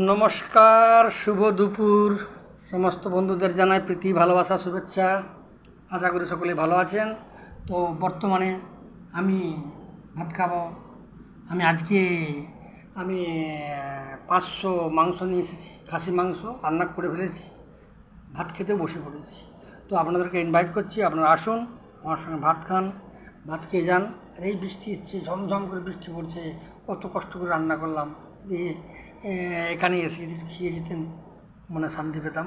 নমস্কার, শুভ দুপুর। সমস্ত বন্ধুদের জানাই প্রীতি, ভালোবাসা, শুভেচ্ছা। আশা করি সকলে ভালো আছেন। তো বর্তমানে আমি ভাত খাবো। আজকে আমি 500 মাংস নিয়ে এসেছি, খাসি মাংস রান্না করে ফেলেছি, ভাত খেতে বসে পড়েছি। তো আপনাদেরকে ইনভাইট করছি, আপনারা আসুন, আমার সঙ্গে ভাত খান, ভাত খেয়ে যান। আর এই বৃষ্টি এসছে, ঝমঝম করে বৃষ্টি পড়ছে, কত কষ্ট করে রান্না করলাম। যে এখানে এসে যদি খেয়ে যেতেন মনে শান্তি পেতাম।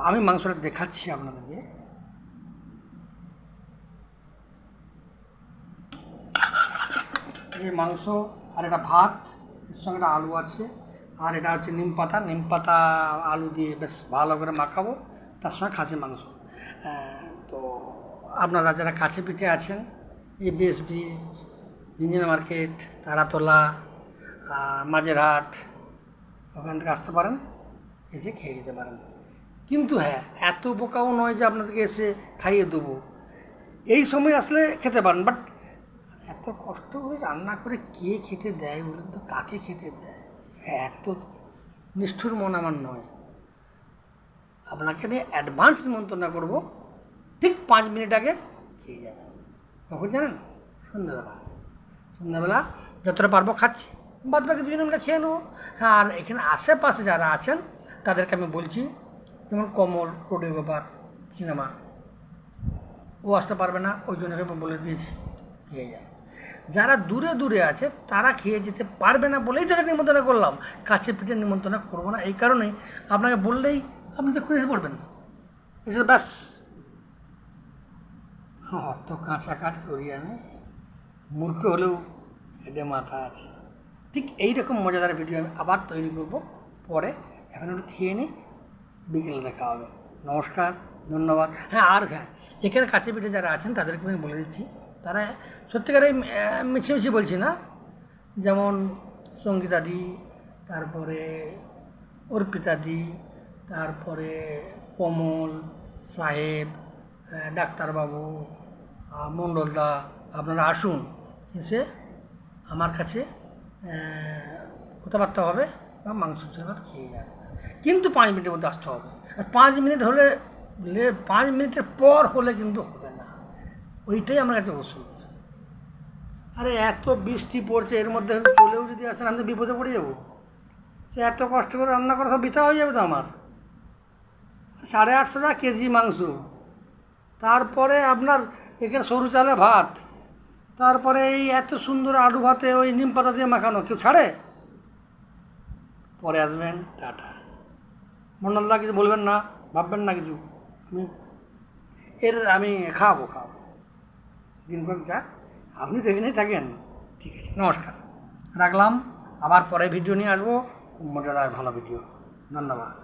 আমি মাংসটা দেখাচ্ছি আপনাদেরকে। এই মাংস আর এটা ভাত, এর সঙ্গে একটা আলু আছে, আর এটা হচ্ছে নিম পাতা আলু দিয়ে বেশ ভালো করে মাখাবো, তার সঙ্গে খাসি মাংস। তো আপনারা যারা কাছে পিঠে আছেন, এই BS bridge, engineer market, Taratala, Majerhat, ওখান থেকে আসতে পারেন, এসে খেয়ে যেতে পারেন। কিন্তু হ্যাঁ, এত বোকাও নয় যে আপনাদেরকে এসে খাইয়ে দেবো। এই সময় আসলে খেতে পারেন, বাট এত কষ্ট করে রান্না করে কে খেতে দেয় বলুন তো? কাকে খেতে দেয়? হ্যাঁ, এত নিষ্ঠুর মন আমার নয়। আপনাকে আমি অ্যাডভান্স নিমন্ত্রণ করবো, ঠিক 5 মিনিট আগে খেয়ে যাবেন। কখন জানেন? সন্ধ্যাবেলা যতটা পারবো খাচ্ছি, বাদ বাকি দুজনে মিলে খেয়ে নেবো। হ্যাঁ, আর এখানে আশেপাশে যারা আছেন তাদেরকে আমি বলছি, যেমন কমল কোরিওগ্রাফার সিনেমা, ও আসতে পারবে না, ওই জন্য বলে দিয়েছি খেয়ে যায়। যারা দূরে দূরে আছে তারা খেয়ে যেতে পারবে না বলেই তাদের নিমন্ত্রণ করলাম, কাছে পিঠে নিমন্ত্রণ করবো না। এই কারণেই আপনাকে বললেই আপনি তো খুঁজে পড়বেন, এসে ব্যাস। অত কাঁচা কাজ করি আমি, মূর্খ হলেও হেডে মাথা আছে। ঠিক এইরকম মজাদার ভিডিও আমি আবার তৈরি করব পরে। এখন একটু খেয়ে নিই, বিকেলে দেখা হবে। নমস্কার, ধন্যবাদ। হ্যাঁ, এখানে কাছে পিঠে যারা আছেন তাদেরকে আমি বলে দিচ্ছি, তারা সত্যিকারে মিছিমিছি বলছি না, যেমন সঙ্গীতাদি, তারপরে অর্পিতাদি, তারপরে কমল সাহেব, ডাক্তারবাবু, মণ্ডলদা, আপনারা আসুন, এসে আমার কাছে কথাবার্তা হবে বা মাংস ভাত খেয়ে যাবে। কিন্তু 5 মিনিটের মধ্যে আসতে হবে। আর 5 মিনিট হলে 5 মিনিটের পর হলে কিন্তু হবে না, ওইটাই আমার কাছে ওষুধ। আরে এত বৃষ্টি পড়ছে, এর মধ্যে চলেও যদি আসেন আমি তো বিপদে পড়ে যাবো। সে এত কষ্ট করে রান্না করা সব বৃথা হয়ে যাবে তো আমার। 850 টাকা কেজি মাংস, তারপরে আপনার এখানে সরু চালে ভাত, তারপরে এই এত সুন্দর আলু ভাতে ওই নিম পাতা দিয়ে মাখানো, কেউ ছাড়ে? পরে আসবেন, টাটা। মন্ডলদা কিছু বলবেন না, ভাববেন না কিছু, আমি খাওয়াবো। দিন কয়েক যাক, আপনি তো এখানেই থাকেন। ঠিক আছে, নমস্কার, রাখলাম। আবার পরে ভিডিও নিয়ে আসবো, মজাদার ভালো ভিডিও। ধন্যবাদ।